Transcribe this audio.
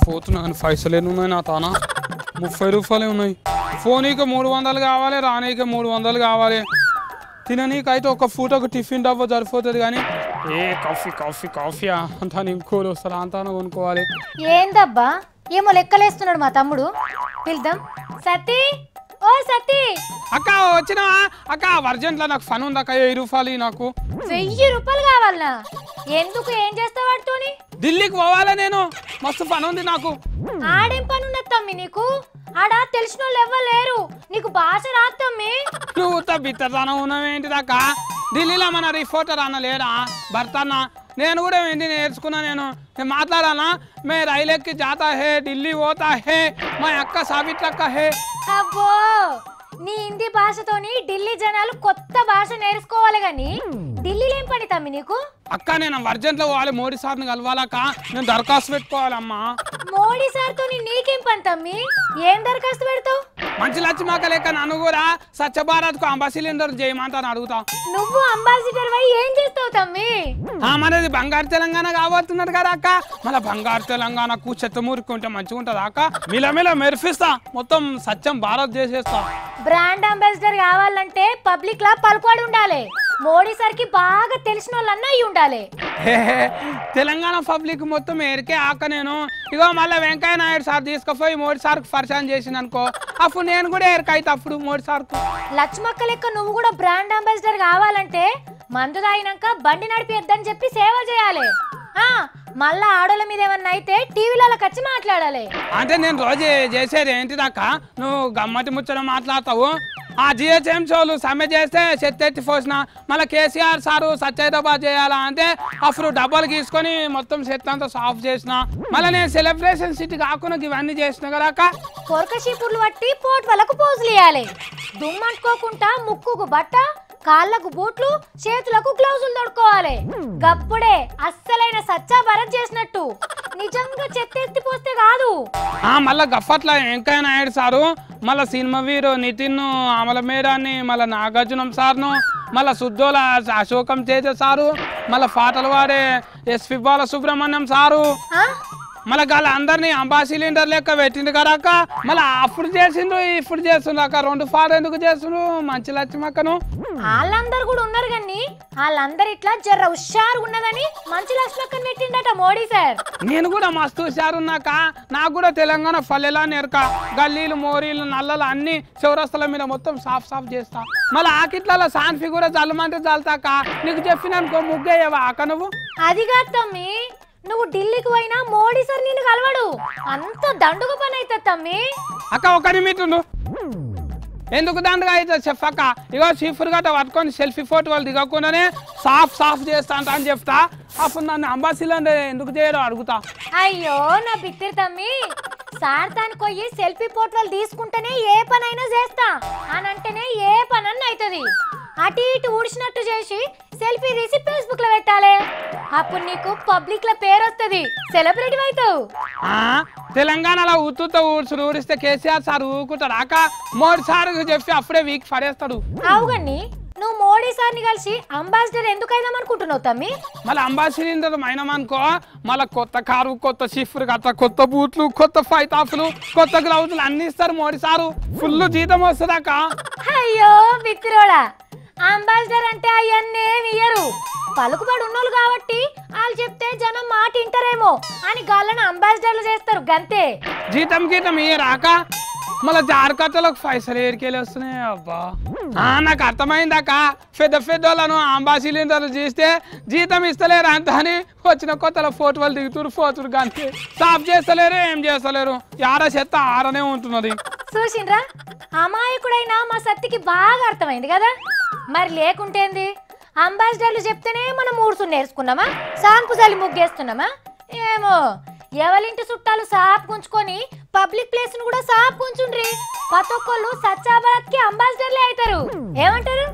పోతున్నాను పైసలేను ఉన్నాయి నా తానా 30 రూపాయలే ఉన్నాయి ఫోనీకి 300 కావాలి రానీకి 300 కావాలి తిననీకైతే ఒక పూట ఒక టిఫిన్ డబ్బా సరిపోతుంది కానీ ఏ కాఫీ కాఫీ కాఫీ అంతా ఇంకోలు వస్తారు అంతా కొనుక్కోవాలి ఏందబ్బా ఏమో లెక్కలేస్తున్నాడు మా తమ్ముడు పిలుద్దాం సతీ ఓ సతీ అక్క వచ్చినా అక్క అర్జెంట్లో నాకు పని ఉంది అక్క 1000 రూపాయలు నాకు 1000 రూపాయలు కావాలనా ఎందుకు ఏం చేస్తావు వాటితోని ఢిల్లీకి పోవాలా నేను మస్తు పని ఉంది నాకు ఆడేం పని ఉన్నది తమ్మి నీకు ఆడ తెలిసిన వాళ్ళు ఎవ్వలేరు నీకు భాష రాదు తమ్మి నువ్వు బిత్తదానం ఉన్నావేంటిదాక ఢిల్లీలో మన రిపోర్టర్ అన్న లేడా భర్త అన్న నేను కూడా ఏంటి నేర్చుకున్నా నేను మాట్లాడానా మే రైలెక్కి జాతా హే ఢిల్లీ పోతా హే మా అక్క సావిత్రక్క హే అబ్బో నీ హిందీ భాషతోని ఢిల్లీ జనాలు కొత్త భాష నేర్చుకోవాలి గాని ఢిల్లీలో ఏం పని తమ్మి నీకు అక్క నేను అర్జెంట్లో పోవాలి మోడీ సార్ని కలవాలక్క నేను దరఖాస్తు పెట్టుకోవాలమ్మా మోడీ సార్తో నీకేం పని తమ్మి ఏం దరఖాస్తు పెడతావు మంచి లక్ష్మక్క లెక్క నన్ను కూడా స్వచ్ఛ భారత్ కు అంబాసిడర్ చేయమంటాను అడుగుతా నువ్వు అంబాసిడర్ వై ఏం చేస్తావు తమ్మి మనది బంగారు తెలంగాణ కాబోతున్నది కదా అక్క మన బంగారు తెలంగాణకు చెత్త మురుకుంటే మంచిగా ఉంటది అక్క మిలమిల మెరిపిస్తా మొత్తం సత్యం భారత్ చేసేస్తా బ్రాండ్ అంబాసిడర్ కావాలంటే పబ్లిక్ లా పలుకుబడి ఉండాలి మోడీ సార్కి బాగా తెలిసిన వాళ్ళన్నా అయి ఉండాలి తెలంగాణ పబ్లిక్ మొత్తం ఎరికే ఆక నేను ఇగో మళ్ళీ వెంకయ్య నాయుడు సార్ తీసుకుపోయి మోడీ సార్కు పరిచయం చేసిన అనుకో అప్పుడు నేను కూడా ఎరికైతే అప్పుడు మోడీ సార్కు లక్ష్మక్క లెక్క నువ్వు కూడా బ్రాండ్ అంబాసిడర్ కావాలంటే మందు తాగినాక బండి నడిపిద్దని చెప్పి సేవ చేయాలి మళ్ళా ఆడోళ్ళ మీద ఏమన్నా అయితే టీవీలకు వచ్చి మాట్లాడాలి అంటే నేను రోజు చేసేది ఏంటిదాక నువ్వు గమ్మటి ముచ్చట మాట్లాడతావు ఆ జిహెచ్ఎం షోలు సమ్మె చేస్తే చెత్త పోసిన మళ్ళీ కేసీఆర్ సారు సత్యహైదరాబాద్ చేయాలా అంటే అప్పుడు డబ్బాలు గీసుకొని మొత్తం చెత్త అంతా సాఫ్ చేసిన మళ్ళీ నేను సెలబ్రేషన్ సిటీ కాకుండా ఇవన్నీ చేసిన కదా కొరక చీపుర్లు పట్టి పోట్ వాళ్ళకు పోజులు ఇవ్వాలి దుమ్మంటుకోకుండా ముక్కుకు బట్ట కాళ్ళకు బూట్లు చేతులకు గ్లౌజులు తొడుకోవాలి గప్పుడే అస్సలైన సచ్చా భరత్ చేసినట్టు నిజంగా చెత్త పోస్తే కాదు మళ్ళా గఫట్ల వెంకయ్య నాయుడు సారు మళ్ళా సినిమా వీరు నితిన్ అమల మేరాన్ని మళ్ళా నాగార్జునం సార్ను మళ్ళా సుద్దోల అశోకం తేజ సారు మళ్ళా పాటలు వాడే ఎస్పి బాల సుబ్రహ్మణ్యం సారు మళ్ళీ వాళ్ళ అందరినీ అంబాసిడర్ లెక్క పెట్టింది కదాక మళ్ళీ అప్పుడు చేసిండ్రు ఇప్పుడు చేస్తుండ్రు అక్క 2 ఫార్ ఎందుకు చేస్తుండ్రు మంచి లక్ష్మక్కను వాళ్ళందరూ కూడా ఉన్నారు కానీ వాళ్ళందరు ఇట్లా జర్ర హుషారు ఉన్నదని మంచి లక్ష్మక్కను పెట్టిండట మోడీ సార్ నేను కూడా మస్తు హుషారున్నాక నాకు కూడా తెలంగాణ పల్లెలా నేర్క గల్లీలు మోరీలు నల్లలు అన్ని చౌరస్తల మీద మొత్తం సాఫ్ సాఫ్ చేస్తా మళ్ళీ ఆకిట్లలో సాన్ఫీ కూడా జల్లమంటే జల్తాక నీకు చెప్పిననుకో ముగ్గయ్యవా అక్క నువ్వు అది కాదు తమ్మి నువ్వు ఢిల్లీకి పోయినా మోడీ సార్ నిన్ను కలవడు అంత దండుగ పని అవుతుంది తమ్మి అక్క ఒక నిమిషం ఎందుకు దండగా అవుతుంది చెప్పక్క ఇగో చీఫర్ గట్ట పట్టుకొని సెల్ఫీ ఫోటో వాళ్ళు దిగకుండానే సాఫ్ చేస్తా అని చెప్తా అప్పుడు నన్ను అంబాసిడర్ ఎందుకు చేయడం అడుగుతా అయ్యో నా బిత్తిరి తమ్మి సార్ తాను పోయి సెల్ఫీ ఫోటోలు తీసుకుంటేనే ఏ పనైనా చేస్తా అని అంటేనే ఏ పనన్నా అవుతుంది అటు ఇటు ఊడిచినట్టు చేసి సెల్ఫీ తీసి ఫేస్బుక్ లో పెట్టాలి అప్పుడు నీకు పబ్లిక్ లో పేరు వస్తుంది సెలబ్రిటీ అవుతావు తెలంగాణలో ఊడిస్తే కేసీఆర్ సార్ ఊరుకుంటాడు అక్క మోడీ సార్ చెప్పి అప్పుడే వీక్ పడేస్తాడు అవుగండి నువ్వు మోడీ సార్ని కలిసి అంబాసిడర్ ఎందుకు అయిదాం అనుకుంటున్నావు తమ్మి మళ్ళీ అంబాసిడర్ అయినామనుకో మళ్ళీ కొత్త కారు కొత్త షిఫ్ట్ గట్ట కొత్త బూట్లు కొత్త ఫైతాఫ్లు కొత్త గ్లౌజులు అన్ని ఇస్తారు మోడీ సారు ఫుల్ జీతం వస్తుంది అక్క అయ్యో బిత్తిరోడా అంబాసిడర్ అంటే అవన్నీ ఏమి ఇయ్యరు పలుకుబడి ఉన్నోళ్ళు కాబట్టి వాళ్ళు చెప్తే జనం మాట వింటారేమో అని గాళ్ళని అంబాసిడర్లు చేస్తారు గంతే జీతం ఇయ్యరాక మళ్ళీ జారకత్తలకు పైసలు ఏరికెళ్ళి వస్తున్నాయి అబ్బా నాకు అర్థమైందాక పెద్దోళ్ళను అంబాసిడర్లు చేస్తే జీతం ఇస్తలేరు అంత అని వచ్చిన కొత్తలో ఫోటోలు దిగుతురు గంతే సాఫ్ చేస్తలేరు ఏం చేస్తలేరు యార చెత్త ఆరనే ఉంటున్నది చూసిండ్రా అమాయకుడైనా మా సత్తికి బాగా అర్థమైంది కదా మరి లేకుంటేంది అంబాసిడర్లు చెప్తేనే మనం ఊడ్సు నేర్చుకున్నామా సాంపు చలి ముగ్గేస్తున్నామా ఏమో ఎవరింటి చుట్టాలు సాప్ గుంచుకొని పబ్లిక్ ప్లేస్ ను కూడా సాప్ గుంచుండ్రి ప్రతి ఒక్కళ్ళు సచ్చాభారత్ కి అంబాసిడర్లే అవుతారు ఏమంటారు